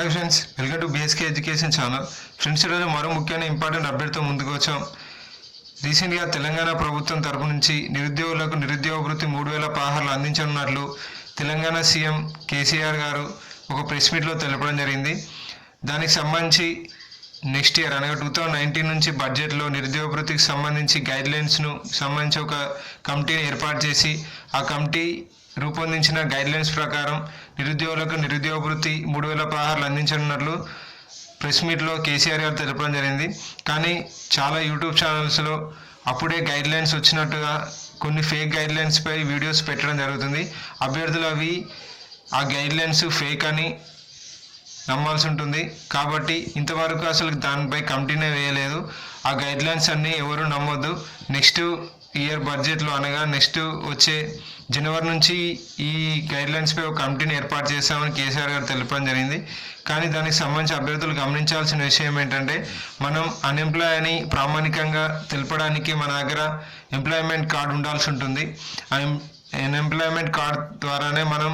Hi friends, welcome to BSK education channel. Friends, ఈరోజు మరో ముఖ్యమైన ఇంపార్టెంట్ అప్డేట్తో ముందుకు వచ్చాం. రీసెంట్గా తెలంగాణ ప్రభుత్వం తరపు నుంచి నిరుద్యోగులకు నిరుద్యోగ వృత్తి 3000 పదహారులు అందించనున్నట్లు తెలంగాణ సీఎం కేసీఆర్ గారు ఒక ప్రెస్ మీట్లో తెలపడం జరిగింది. దానికి సంబంధించి నెక్స్ట్ ఇయర్ అనగా 2019 నుంచి బడ్జెట్లో నిరుద్యోగ వృత్తికి సంబంధించి గైడ్లైన్స్ను సంబంధించి ఒక కమిటీని ఏర్పాటు చేసి ఆ కమిటీ రూపొందించిన గైడ్లైన్స్ ప్రకారం నిరుద్యోగులకు నిరుద్యోగ వృత్తి 3000 పదహారులు అందించనున్నట్లు ప్రెస్ మీట్లో కేసీఆర్ గారు తెలపడం జరిగింది. కానీ చాలా యూట్యూబ్ ఛానల్స్లో అప్పుడే గైడ్లైన్స్ వచ్చినట్టుగా కొన్ని ఫేక్ గైడ్లైన్స్పై వీడియోస్ పెట్టడం జరుగుతుంది. అభ్యర్థులు ఆ గైడ్లైన్స్ ఫేక్ అని నమ్మాల్సి ఉంటుంది. కాబట్టి ఇంతవరకు అసలు దానిపై కమిటీనే వేయలేదు. ఆ గైడ్లైన్స్ అన్నీ ఎవరు నమ్మొద్దు. నెక్స్ట్ ఇయర్ బడ్జెట్లో అనగా నెక్స్ట్ వచ్చే జనవరి నుంచి ఈ గైడ్లైన్స్పై ఒక కమిటీని ఏర్పాటు చేస్తామని కేసీఆర్ గారు తెలపడం జరిగింది. కానీ దానికి సంబంధించి అభ్యర్థులు గమనించాల్సిన విషయం ఏంటంటే, మనం అన్ఎంప్లాయ్ అని ప్రామాణికంగా తెలపడానికి మన దగ్గర ఎంప్లాయ్మెంట్ కార్డు ఉండాల్సి ఉంటుంది. అన్ఎంప్లాయ్మెంట్ కార్డ్ ద్వారానే మనం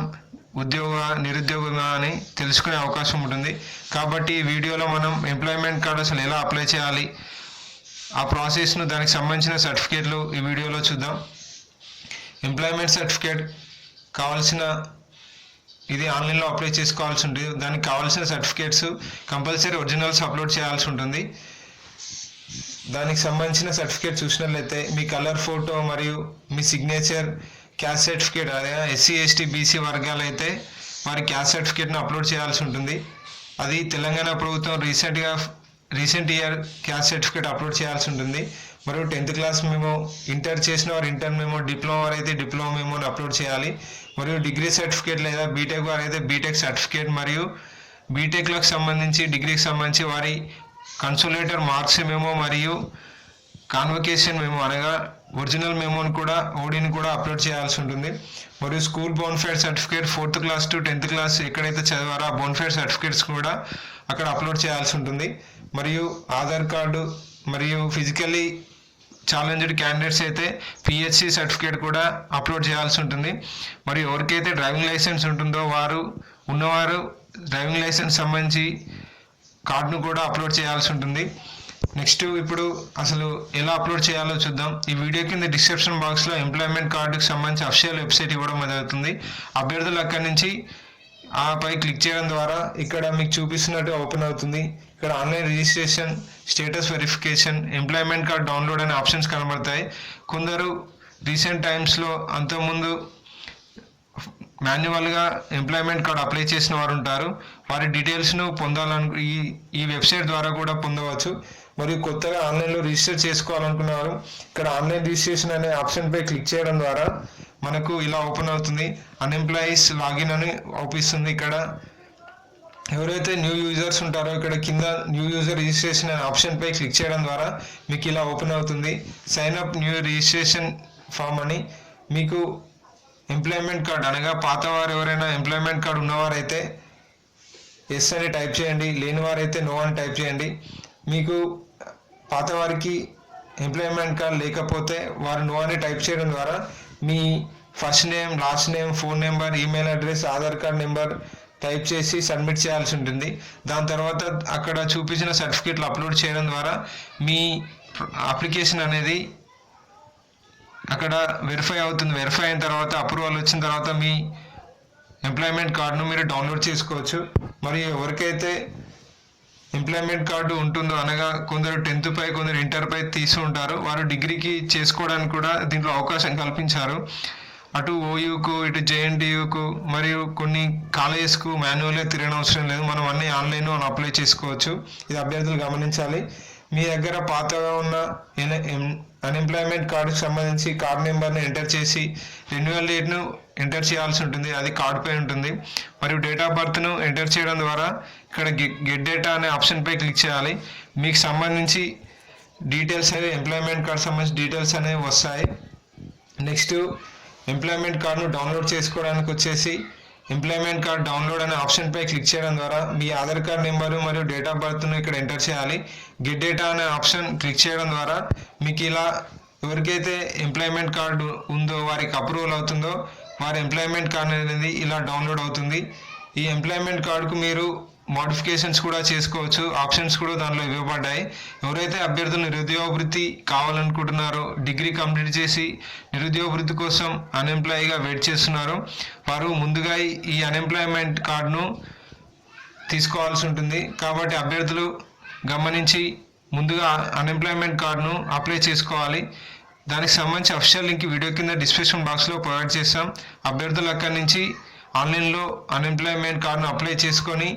నిరుద్యోగంగా అని తెలుసుకునే అవకాశం ఉంటుంది. కాబట్టి ఈ వీడియోలో మనం ఎంప్లాయ్మెంట్ కార్డు అసలు ఎలా అప్లై చేయాలి, ఆ ప్రాసెస్ను, దానికి సంబంధించిన సర్టిఫికేట్లు ఈ వీడియోలో చూద్దాం. ఎంప్లాయ్మెంట్ సర్టిఫికేట్ కావాల్సిన ఇది ఆన్లైన్లో అప్లై చేసుకోవాల్సి ఉంటుంది. దానికి కావాల్సిన సర్టిఫికేట్స్ కంపల్సరీ ఒరిజినల్స్ అప్లోడ్ చేయాల్సి ఉంటుంది. దానికి సంబంధించిన సర్టిఫికేట్ చూసినట్లయితే మీ కలర్ ఫోటో మరియు మీ సిగ్నేచర్, క్యాస్ట్ సర్టిఫికేట్, అదే ఎస్సీ ఎస్టీ బీసీ వర్గాలు అయితే వారి క్యాస్ట్ సర్టిఫికేట్ను అప్లోడ్ చేయాల్సి ఉంటుంది. అది తెలంగాణ ప్రభుత్వం recent year caste certificate upload చేయాల్సి ఉంటుంది. మరియు 10th క్లాస్ మేము, ఇంటర్ చేసిన వారు ఇంటర్ మేము, డిప్లొమా వారు అయితే డిప్లొమా మెమోని అప్లోడ్ చేయాలి. మరియు డిగ్రీ సర్టిఫికేట్ లేదా బీటెక్ వారు అయితే బీటెక్ సర్టిఫికేట్ మరియు బీటెక్లకు సంబంధించి డిగ్రీకి సంబంధించి వారి కన్సోలేటర్ మార్క్స్ మెమో మరియు కాన్వకేషన్ మెమో అనగా ఒరిజినల్ మెమోని కూడా ఓడీని కూడా అప్లోడ్ చేయాల్సి ఉంటుంది. మరియు school bona fide certificate 4th class to 10th class ఎక్కడైతే చదివారో ఆ బోన్ఫైడ్ సర్టిఫికేట్స్ కూడా అక్కడ అప్లోడ్ చేయాల్సి ఉంటుంది. మరియు ఆధార్ కార్డు మరియు ఫిజికల్లీ ఛాలెంజ్డ్ క్యాండిడేట్స్ అయితే పిహెచ్సి సర్టిఫికేట్ కూడా అప్లోడ్ చేయాల్సి ఉంటుంది. మరియు ఎవరికైతే డ్రైవింగ్ లైసెన్స్ ఉంటుందో ఉన్నవారు డ్రైవింగ్ లైసెన్స్ సంబంధించి కార్డును కూడా అప్లోడ్ చేయాల్సి ఉంటుంది. నెక్స్ట్ ఇప్పుడు అసలు ఎలా అప్లోడ్ చేయాలో చూద్దాం. ఈ వీడియో కింద డిస్క్రిప్షన్ బాక్స్లో ఎంప్లాయ్మెంట్ కార్డుకి సంబంధించి అఫీషియల్ వెబ్సైట్ ఇవ్వడం జరుగుతుంది. అభ్యర్థులు అక్కడి నుంచి పై క్లిక్ చేయడం ద్వారా ఇక్కడ మీకు చూపిస్తున్నట్టు ఓపెన్ అవుతుంది. ఇక్కడ online registration, status verification, employment card download అనే ఆప్షన్స్ కనబడతాయి. కొందరు రీసెంట్ టైమ్స్లో అంతకుముందు మాన్యువల్గా ఎంప్లాయ్మెంట్ కార్డ్ అప్లై చేసిన వారు ఉంటారు. వారి డీటెయిల్స్ను ఈ వెబ్సైట్ ద్వారా కూడా పొందవచ్చు. మరియు కొత్తగా ఆన్లైన్లో రిజిస్టర్ చేసుకోవాలనుకున్నారు, ఇక్కడ ఆన్లైన్ రిజిస్ట్రేషన్ అనే ఆప్షన్పై క్లిక్ చేయడం ద్వారా మనకు ఇలా ఓపెన్ అవుతుంది. అన్ఎంప్లాయీస్ లాగిన్ అని అవుపిస్తుంది. ఇక్కడ ఎవరైతే న్యూ యూజర్స్ ఉంటారో ఇక్కడ కింద న్యూ యూజర్ రిజిస్ట్రేషన్ అనే ఆప్షన్పై క్లిక్ చేయడం ద్వారా మీకు ఇలా ఓపెన్ అవుతుంది. Sign up new registration form అని. మీకు ఎంప్లాయ్మెంట్ కార్డ్ అనగా పాతవారు ఎవరైనా ఎంప్లాయ్మెంట్ కార్డు ఉన్నవారైతే ఎస్ అని టైప్ చేయండి, లేని వారైతే నో అని టైప్ చేయండి. మీకు పాతవారికి ఎంప్లాయ్మెంట్ కార్డ్ లేకపోతే వారు నో అని టైప్ చేయడం ద్వారా మీ first name, last name, phone number, email address, Aadhaar card number type చేసి సబ్మిట్ చేయాల్సి ఉంటుంది. దాని తర్వాత అక్కడ చూపించిన సర్టిఫికేట్లు అప్లోడ్ చేయడం ద్వారా మీ అప్లికేషన్ అనేది అక్కడ వెరిఫై అవుతుంది. వెరిఫై అయిన తర్వాత అప్రూవల్ వచ్చిన తర్వాత మీ ఎంప్లాయ్మెంట్ కార్డును మీరు డౌన్లోడ్ చేసుకోవచ్చు. మరియు ఎవరికైతే ఎంప్లాయ్మెంట్ కార్డు ఉంటుందో అనగా కొందరు 10th పై, కొందరు ఇంటర్ పై తీసుకుంటారు, వారు డిగ్రీకి చేసుకోవడానికి కూడా దీంట్లో అవకాశం కల్పించారు. అటు ఓయూకు, ఇటు జేఎన్టీయూకు మరియు కొన్ని కాలేజెస్కు మాన్యువల్గా తిరగనవసరం లేదు. మనం అన్నీ ఆన్లైన్లో అప్లై చేసుకోవచ్చు. ఇది అభ్యర్థులు గమనించాలి. మీ దగ్గర పాతగా ఉన్న అన్ఎంప్లాయ్మెంట్ కార్డుకు సంబంధించి కార్డ్ నెంబర్ని ఎంటర్ చేసి రెన్యువల్ డేట్ను ఎంటర్ చేయాల్సి ఉంటుంది. అది కార్డుపై ఉంటుంది. మరియు డేట్ ఆఫ్ బర్త్ను ఎంటర్ చేయడం ద్వారా ఇక్కడ గెట్ డేటా అనే ఆప్షన్పై క్లిక్ చేయాలి. మీకు సంబంధించి డీటెయిల్స్ అనేవి ఎంప్లాయ్మెంట్ కార్డు సంబంధించి డీటెయిల్స్ అనేవి వస్తాయి. నెక్స్ట్ ఎంప్లాయ్మెంట్ కార్డును డౌన్లోడ్ చేసుకోవడానికి వచ్చేసి ఎంప్లాయ్మెంట్ కార్డ్ డౌన్లోడ్ అనే ఆప్షన్పై క్లిక్ చేయడం ద్వారా మీ ఆధార్ కార్డ్ నెంబరు మరియు డేట్ ఆఫ్ బర్త్ను ఇక్కడ ఎంటర్ చేయాలి. గెట్ డేటా అనే ఆప్షన్ క్లిక్ చేయడం ద్వారా మీకు ఇలా ఎవరికైతే ఎంప్లాయ్మెంట్ కార్డు ఉందో వారికి అప్రూవల్ అవుతుందో వారి ఎంప్లాయ్మెంట్ కార్డ్ అనేది ఇలా డౌన్లోడ్ అవుతుంది. ఈ ఎంప్లాయ్మెంట్ కార్డుకు మీరు మోడిఫికేషన్స్ కూడా చేసుకోవచ్చు. ఆప్షన్స్ కూడా దానిలో ఇవ్వబడ్డాయి. ఎవరైతే అభ్యర్థులు నిరుద్యోగ వృత్తి కావాలనుకుంటున్నారో, డిగ్రీ కంప్లీట్ చేసి నిరుద్యోగ వృత్తి కోసం అన్ఎంప్లాయీగా వెయిట్ చేస్తున్నారో వారు ముందుగా ఈ అన్ఎంప్లాయ్మెంట్ కార్డును తీసుకోవాల్సి ఉంటుంది. కాబట్టి అభ్యర్థులు గమనించి ముందుగా అన్ఎంప్లాయ్మెంట్ కార్డును అప్లై చేసుకోవాలి. దానికి సంబంధించి అఫీషియల్ లింక్ వీడియో కింద డిస్క్రిప్షన్ బాక్స్లో ప్రొవైడ్ చేస్తాం. అభ్యర్థులు అక్కడి నుంచి ఆన్లైన్లో అన్ఎంప్లాయ్మెంట్ కార్డును అప్లై చేసుకొని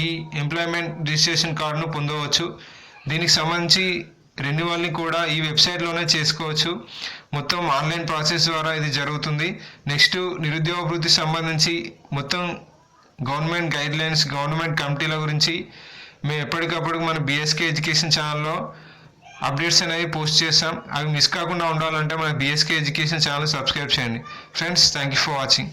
ఈ ఎంప్లాయ్మెంట్ రిజిస్ట్రేషన్ కార్డును పొందవచ్చు. దీనికి సంబంధించి రెన్యువల్ని కూడా ఈ వెబ్సైట్లోనే చేసుకోవచ్చు. మొత్తం ఆన్లైన్ ప్రాసెస్ ద్వారా ఇది జరుగుతుంది. నెక్స్ట్ నిరుద్యోగ వృత్తి సంబంధించి మొత్తం గవర్నమెంట్ గైడ్లైన్స్, గవర్నమెంట్ కమిటీల గురించి మేము ఎప్పటికప్పుడు మన బీఎస్కే ఎడ్యుకేషన్ ఛానల్లో అప్డేట్స్ అనేవి పోస్ట్ చేస్తాం. అవి మిస్ కాకుండా ఉండాలంటే మన బీఎస్కే ఎడ్యుకేషన్ ఛానల్ సబ్స్క్రైబ్ చేయండి. Friends, thank you for watching.